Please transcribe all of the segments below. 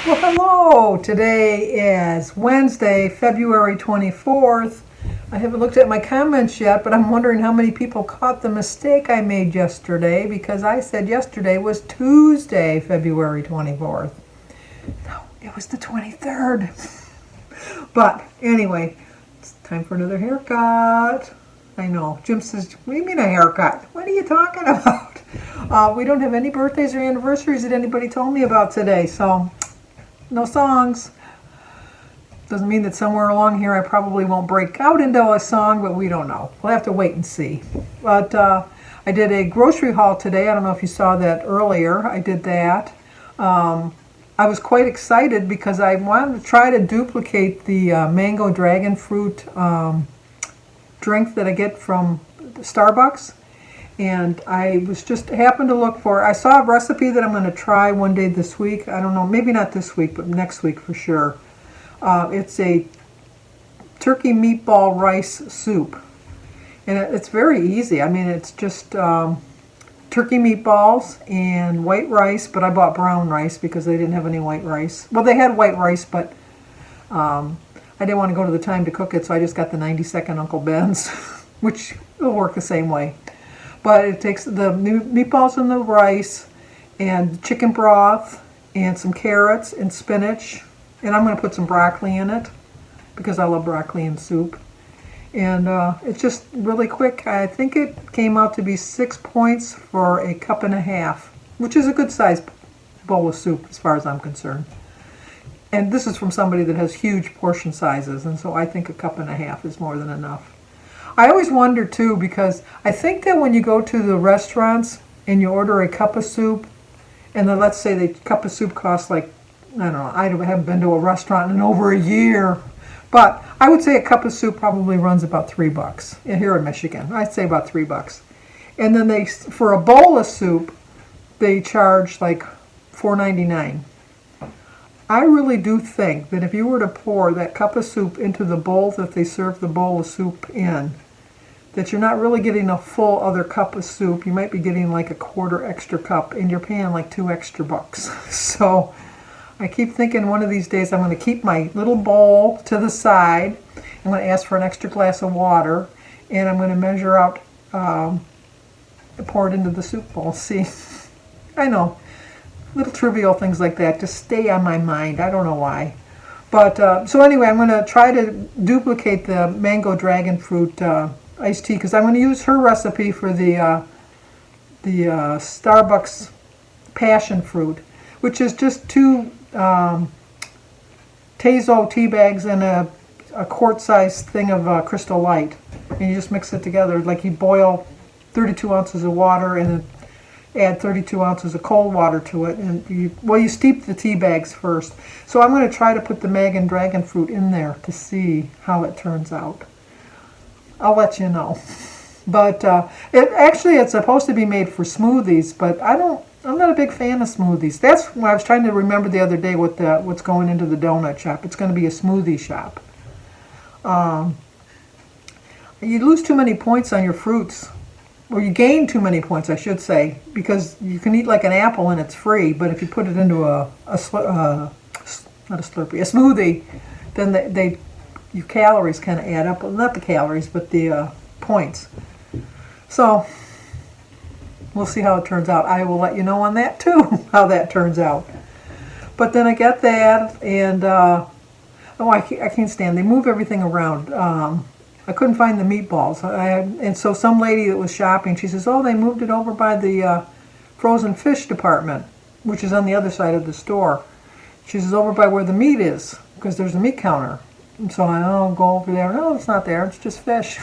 Well, hello. Today is Wednesday, February 24th. I haven't looked at my comments yet, but I'm wondering how many people caught the mistake I made yesterday because I said yesterday was Tuesday, February 24th. No, it was the 23rd. But anyway, it's time for another haircut. I know. Jim says, what do you mean a haircut? What are you talking about? We don't have any birthdays or anniversaries that anybody told me about today, so no songs. Doesn't mean that somewhere along here I probably won't break out into a song, but we don't know. We'll have to wait and see. But I did a grocery haul today. I don't know if you saw that earlier. I did that. I was quite excited because I wanted to try to duplicate the mango dragon fruit drink that I get from Starbucks. And I was just happened to look for, I saw a recipe that I'm going to try one day this week. I don't know, maybe not this week, but next week for sure. It's a turkey meatball rice soup. And it's very easy. I mean, it's just turkey meatballs and white rice, but I bought brown rice because they didn't have any white rice. Well, they had white rice, but I didn't want to go to the time to cook it, so I just got the 90-second Uncle Ben's, which will work the same way. But it takes the meatballs and the rice and chicken broth and some carrots and spinach. And I'm going to put some broccoli in it because I love broccoli in soup. And it's just really quick. I think it came out to be 6 points for a cup and a half, which is a good sized bowl of soup as far as I'm concerned. And this is from somebody that has huge portion sizes, and so I think a cup and a half is more than enough. I always wonder too, because I think that when you go to the restaurants and you order a cup of soup, and then let's say the cup of soup costs like, I don't know, I haven't been to a restaurant in over a year, but I would say a cup of soup probably runs about $3 here in Michigan. I'd say about $3. And then for a bowl of soup, they charge like $4.99. I really do think that if you were to pour that cup of soup into the bowl that they serve the bowl of soup in, that you're not really getting a full other cup of soup. You might be getting like a quarter extra cup, and you're paying like $2 extra. So I keep thinking one of these days I'm going to keep my little bowl to the side. I'm going to ask for an extra glass of water, and I'm going to measure out, pour it into the soup bowl. See, I know. Little trivial things like that just stay on my mind. I don't know why. But so anyway, I'm going to try to duplicate the mango dragon fruit iced tea because I'm going to use her recipe for the Starbucks passion fruit, which is just 2 Tazo tea bags and a quart-sized thing of Crystal Light. And you just mix it together. Like you boil 32 ounces of water and then add 32 ounces of cold water to it, and you steep the tea bags first. So I'm going to try to put the mango dragon fruit in there to see how it turns out. I'll let you know. But it's supposed to be made for smoothies, but I'm not a big fan of smoothies. That's what I was trying to remember the other day with what's going into the donut shop. It's going to be a smoothie shop. You lose too many points on your fruits. Or you gain too many points, I should say, because you can eat like an apple and it's free, but if you put it into a smoothie, then your calories kind of add up. Well, not the calories, but the points. So we'll see how it turns out. I will let you know on that too, how that turns out. But then I got that, and I can't stand. They move everything around. I couldn't find the meatballs. And so some lady that was shopping, she says, oh, they moved it over by the frozen fish department, which is on the other side of the store. She says, over by where the meat is, because there's a meat counter. And so I go over there. No, it's not there. It's just fish.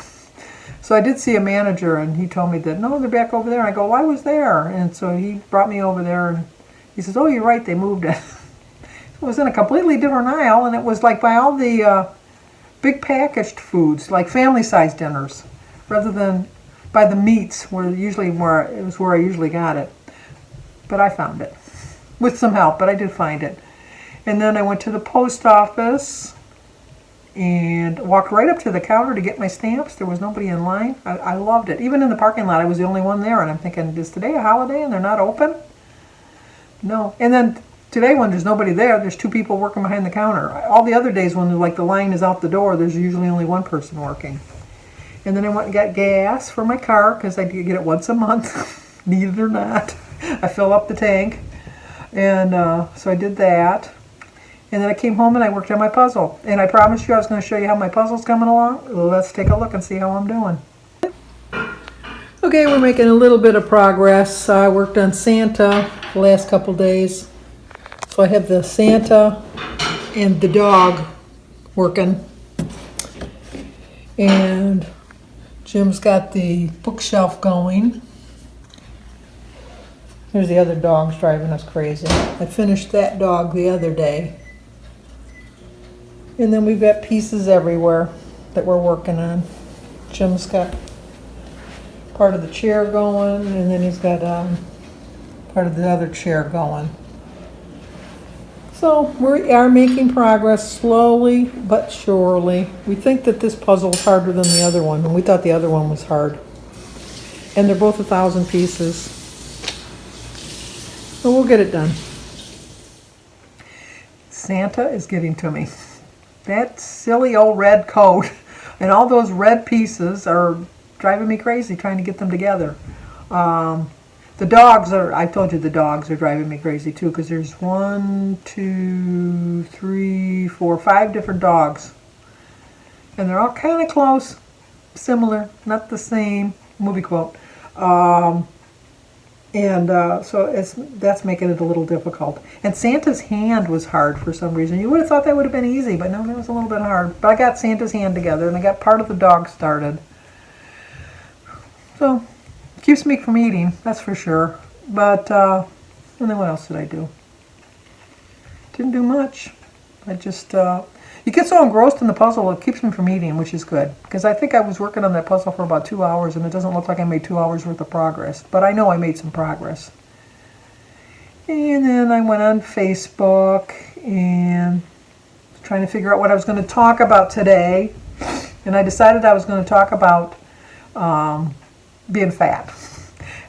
So I did see a manager, and he told me that, no, they're back over there. And I go, well, I was there. And so he brought me over there, and he says, oh, you're right, they moved it. It was in a completely different aisle, and it was like by all the big packaged foods, like family-sized dinners, rather than by the meats, where it was where I usually got it. But I found it with some help, but I did find it. And then I went to the post office and walked right up to the counter to get my stamps. There was nobody in line. I loved it. Even in the parking lot, I was the only one there, and I'm thinking, is today a holiday and they're not open? No. And then today when there's nobody there's 2 people working behind the counter. All the other days when like the line is out the door, there's usually only 1 person working. And then I went and got gas for my car because I get it once a month, need it or not. I fill up the tank. And so I did that. And then I came home and I worked on my puzzle. And I promised you I was going to show you how my puzzle's coming along. Let's take a look and see how I'm doing. Okay, we're making a little bit of progress. I worked on Santa the last couple days. So I have the Santa and the dog working. And Jim's got the bookshelf going. There's the other dogs driving us crazy. I finished that dog the other day. And then we've got pieces everywhere that we're working on. Jim's got part of the chair going, and then he's got part of the other chair going. So we are making progress slowly but surely. We think that this puzzle is harder than the other one, and we thought the other one was hard. And they're both 1,000 pieces. So we'll get it done. Santa is getting to me. That silly old red coat and all those red pieces are driving me crazy trying to get them together. The dogs are, I told you the dogs are driving me crazy too, because there's 1, 2, 3, 4, 5 different dogs. And they're all kind of close, similar, not the same, movie quote. So that's making it a little difficult. And Santa's hand was hard for some reason. You would have thought that would have been easy, but no, that was a little bit hard. But I got Santa's hand together, and I got part of the dog started. So, it keeps me from eating, that's for sure. But, and then what else did I do? Didn't do much. I just, you get so engrossed in the puzzle, it keeps me from eating, which is good. Because I think I was working on that puzzle for about 2 hours, and it doesn't look like I made 2 hours worth of progress. But I know I made some progress. And then I went on Facebook and trying to figure out what I was going to talk about today. And I decided I was going to talk about being fat.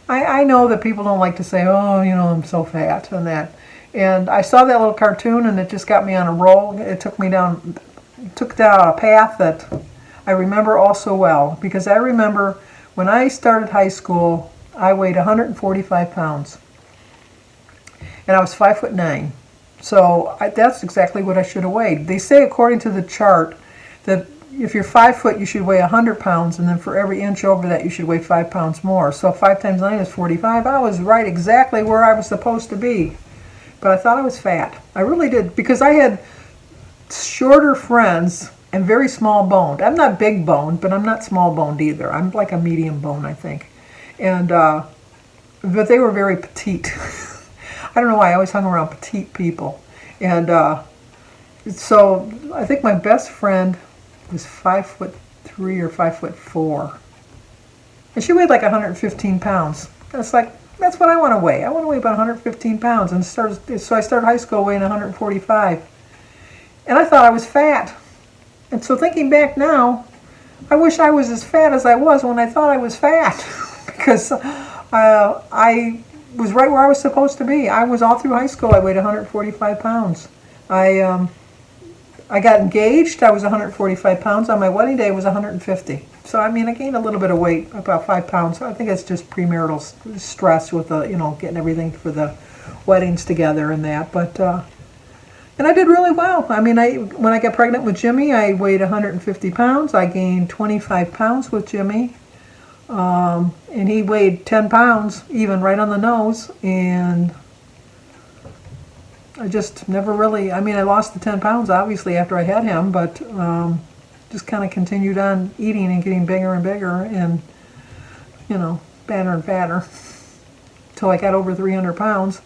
I know that people don't like to say, oh, you know, I'm so fat and that. And I saw that little cartoon and it just got me on a roll. It took down a path that I remember all so well. Because I remember when I started high school, I weighed 145 pounds. And I was 5'9". So that's exactly what I should have weighed. They say according to the chart that if you're 5 foot, you should weigh 100 pounds, and then for every inch over that, you should weigh 5 pounds more. So 5 times 9 is 45. I was right exactly where I was supposed to be. But I thought I was fat. I really did, because I had shorter friends and very small boned. I'm not big boned, but I'm not small boned either. I'm like a medium bone, I think. And but they were very petite. I don't know why I always hung around petite people. And so I think my best friend was 5'3" or 5'4", and she weighed like 115 pounds. That's what I want to weigh. I want to weigh about 115 pounds, and so I started high school weighing 145, and I thought I was fat. And so thinking back now, I wish I was as fat as I was when I thought I was fat, because I was right where I was supposed to be. I was all through high school. I weighed 145 pounds. I got engaged, I was 145 pounds. On my wedding day, I was 150. So, I mean, I gained a little bit of weight, about 5 pounds. I think it's just premarital stress with the, getting everything for the weddings together and that. But, and I did really well. I mean, when I got pregnant with Jimmy, I weighed 150 pounds. I gained 25 pounds with Jimmy. And he weighed 10 pounds, even right on the nose. And I just never really, I mean, I lost the 10 pounds, obviously, after I had him, but just kind of continued on eating and getting bigger and bigger and, fatter and fatter until I got over 300 pounds.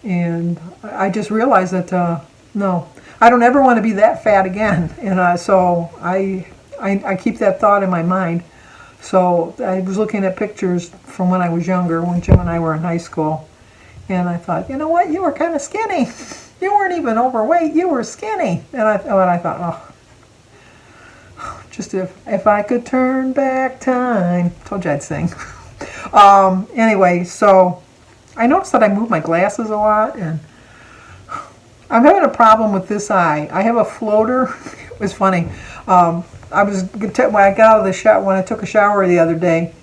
And I just realized that, no, I don't ever want to be that fat again. And so I keep that thought in my mind. So I was looking at pictures from when I was younger, when Jim and I were in high school. And I thought, you know what, you were kind of skinny. You weren't even overweight, you were skinny. And I thought, just if I could turn back time. Told you I'd sing. Anyway, so I noticed that I moved my glasses a lot. And I'm having a problem with this eye. I have a floater. It was funny. When I got out of the shower, when I took a shower the other day,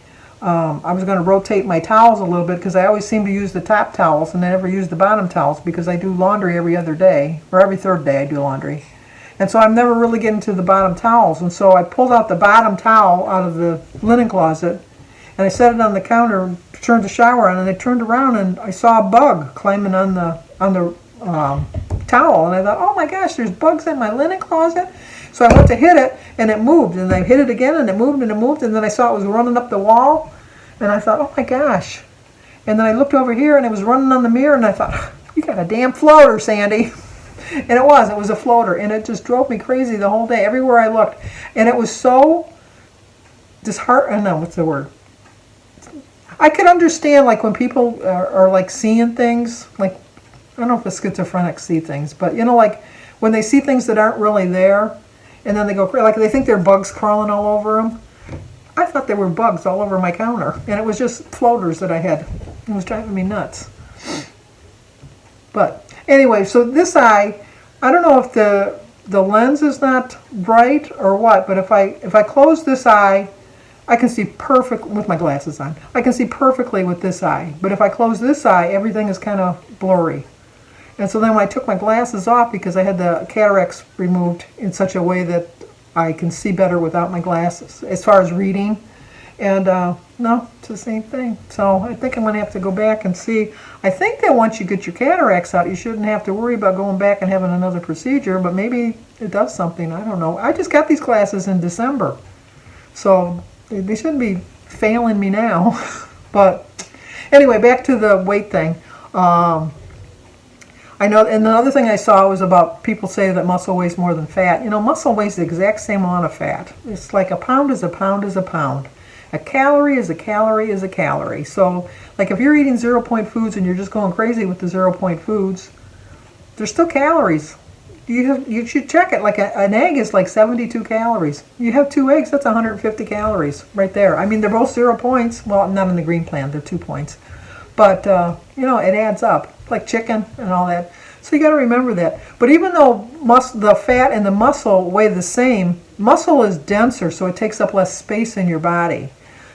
I was going to rotate my towels a little bit because I always seem to use the top towels and I never use the bottom towels because I do laundry every other day, or every third day I do laundry. And so I'm never really getting to the bottom towels. And so I pulled out the bottom towel out of the linen closet and I set it on the counter and turned the shower on, and I turned around and I saw a bug climbing on the towel, and I thought, oh my gosh, there's bugs in my linen closet. So I went to hit it and it moved, and I hit it again and it moved and it moved, and then I saw it was running up the wall, and I thought, oh my gosh. And then I looked over here and it was running on the mirror, and I thought, you got a damn floater, Sandy. And it was a floater, and it just drove me crazy the whole day, everywhere I looked. And it was so disheartening. No, what's the word? I could understand, like, when people are like seeing things, like, I don't know if the schizophrenics see things, but you know, like when they see things that aren't really there, and then they go, like, they think there are bugs crawling all over them. I thought there were bugs all over my counter, and it was just floaters that I had. It was driving me nuts. But anyway, so this eye, I don't know if the lens is not bright or what, but if I close this eye, I can see perfect with my glasses on. I can see perfectly with this eye. But if I close this eye, everything is kind of blurry. And so then when I took my glasses off, because I had the cataracts removed in such a way that I can see better without my glasses, as far as reading. And no, it's the same thing. So I think I'm going to have to go back and see. I think that once you get your cataracts out, you shouldn't have to worry about going back and having another procedure, but maybe it does something. I don't know. I just got these glasses in December. So they shouldn't be failing me now. But anyway, back to the weight thing. I know, and the other thing I saw was about people say that muscle weighs more than fat. You know, muscle weighs the exact same amount of fat. It's like a pound is a pound is a pound. A calorie is a calorie is a calorie. So, like, if you're eating 0-point foods and you're just going crazy with the 0-point foods, there's still calories. You should check it. Like an egg is like 72 calories. You have 2 eggs, that's 150 calories right there. I mean, they're both 0 points. Well, not in the green plan, they're 2 points. But, you know, it adds up, like chicken and all that. So you got to remember that. But even though the fat and the muscle weigh the same, muscle is denser, so it takes up less space in your body.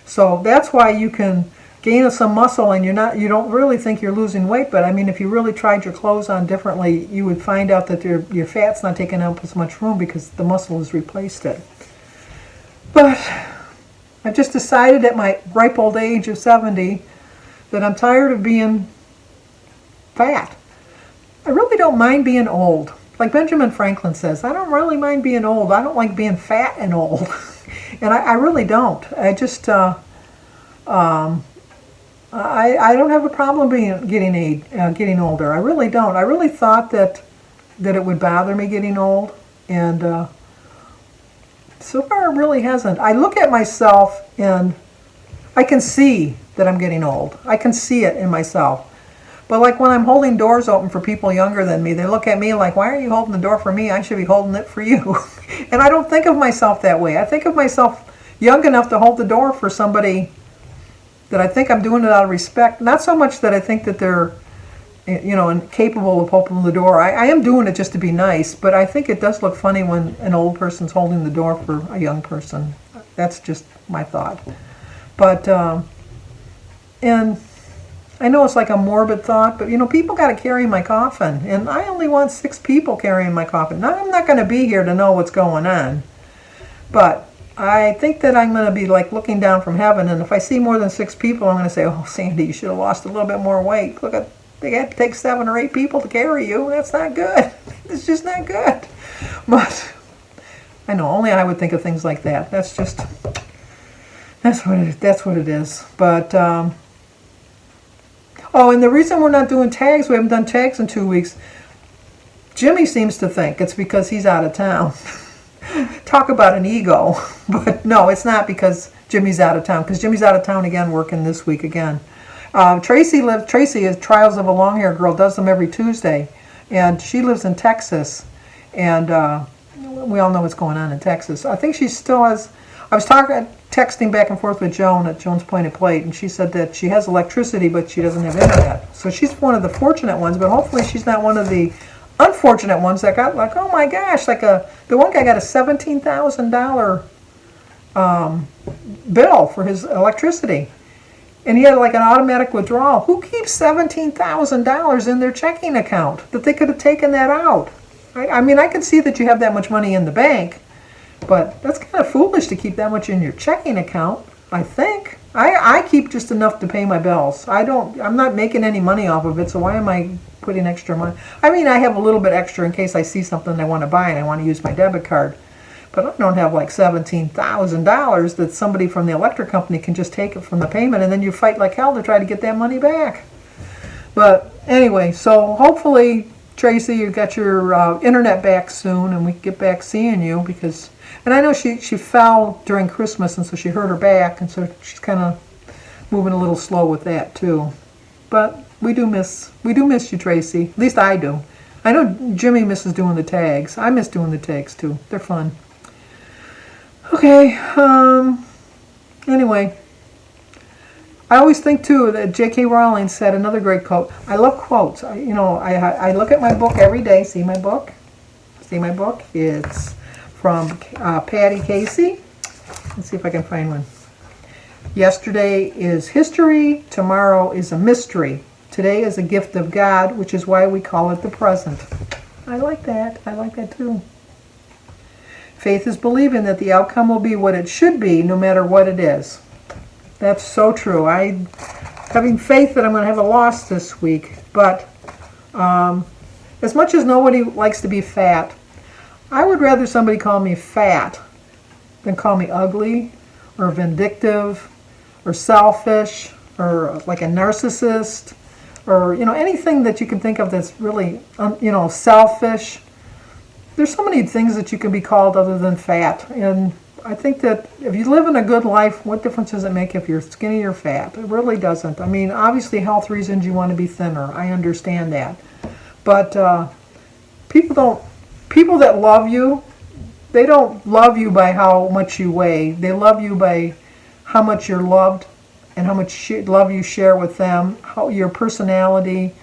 So that's why you can gain some muscle and you don't really think you're losing weight. But I mean, if you really tried your clothes on differently, you would find out that your fat's not taking up as much room because the muscle has replaced it. But I've just decided at my ripe old age of 70 that I'm tired of being fat. I really don't mind being old. Like Benjamin Franklin says, I don't really mind being old. I don't like being fat and old. And I really don't. I just, I don't have a problem getting older. I really don't. I really thought that it would bother me getting old. And so far it really hasn't. I look at myself and I can see that I'm getting old. I can see it in myself. But like when I'm holding doors open for people younger than me, they look at me like, why are you holding the door for me? I should be holding it for you. And I don't think of myself that way. I think of myself young enough to hold the door for somebody that I think I'm doing it out of respect. Not so much that I think that they're, you know, incapable of opening the door. I am doing it just to be nice, but I think it does look funny when an old person's holding the door for a young person. That's just my thought. But, and I know it's like a morbid thought, but you know, people got to carry my coffin, and I only want 6 people carrying my coffin. Now, I'm not going to be here to know what's going on, but I think that I'm going to be like looking down from heaven, and if I see more than 6 people, I'm going to say, oh, Sandy, you should have lost a little bit more weight. Look at, they had to take 7 or 8 people to carry you. That's not good. It's just not good. But I know only I would think of things like that. That's what it is. But oh, and the reason we're not doing tags, we haven't done tags in 2 weeks, Jimmy seems to think it's because he's out of town. Talk about an ego. But no, it's not because Jimmy's out of town, because Jimmy's out of town again, working this week again. Tracy is Trials of a Long-Haired Girl, does them every Tuesday, and she lives in Texas, and we all know what's going on in Texas. I think she still has, I was texting back and forth with Joan at Joan's Pointed Plate, and she said that she has electricity, but she doesn't have internet. So she's one of the fortunate ones, but hopefully she's not one of the unfortunate ones that got like, oh my gosh, like the one guy got a $17,000 bill for his electricity. And he had like an automatic withdrawal. Who keeps $17,000 in their checking account that they could have taken that out? I mean, I can see that you have that much money in the bank, but that's kind of foolish to keep that much in your checking account, I think. I keep just enough to pay my bills. I'm not making any money off of it, so why am I putting extra money? I mean, I have a little bit extra in case I see something I want to buy and I want to use my debit card. But I don't have like $17,000 that somebody from the electric company can just take it from the payment, and then you fight like hell to try to get that money back. But anyway, so hopefully, Tracy, you got your internet back soon, and we can get back seeing you, because, and I know she fell during Christmas, and so she hurt her back, and so she's kind of moving a little slow with that too. But we do miss you, Tracy. At least I do. I know Jimmy misses doing the tags. I miss doing the tags too. They're fun. Okay. Anyway, I always think too that J.K. Rowling said another great quote. I love quotes. I look at my book every day. See my book? See my book? It's from Patty Casey. Let's see if I can find one. Yesterday is history. Tomorrow is a mystery. Today is a gift of God, which is why we call it the present. I like that. I like that too. Faith is believing that the outcome will be what it should be, no matter what it is. That's so true. Having faith that I'm going to have a loss this week, but as much as nobody likes to be fat, I would rather somebody call me fat than call me ugly or vindictive or selfish or like a narcissist or anything that you can think of that's really selfish. There's so many things that you can be called other than fat, and I think that if you live in a good life, what difference does it make if you're skinny or fat? It really doesn't. I mean, obviously health reasons you want to be thinner. I understand that. But people that love you, they don't love you by how much you weigh. They love you by how much you're loved and how much love you share with them, how your personality,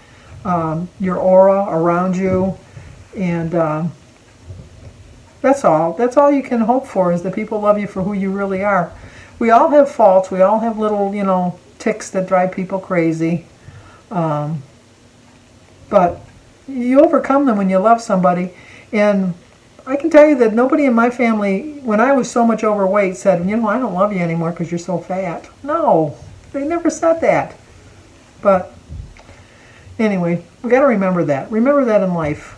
your aura around you, and that's all. That's all you can hope for, is that people love you for who you really are. We all have faults. We all have little, tics that drive people crazy. But you overcome them when you love somebody. And I can tell you that nobody in my family, when I was so much overweight, said, I don't love you anymore because you're so fat. No, they never said that. But anyway, we got to remember that. Remember that in life.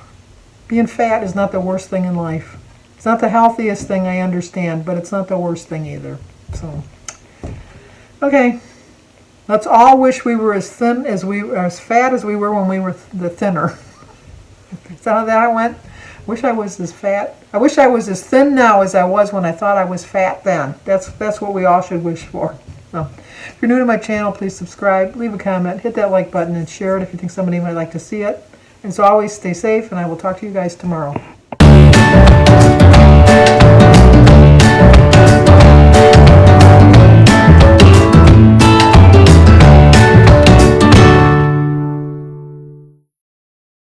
Being fat is not the worst thing in life. It's not the healthiest thing, I understand, but it's not the worst thing either. So, okay. Let's all wish we were as fat as we were when we were the thinner. Is that how that went? Wish I was as fat. I wish I was as thin now as I was when I thought I was fat then. That's what we all should wish for. So, if you're new to my channel, please subscribe, leave a comment, hit that like button, and share it if you think somebody might like to see it. And so always stay safe, and I will talk to you guys tomorrow.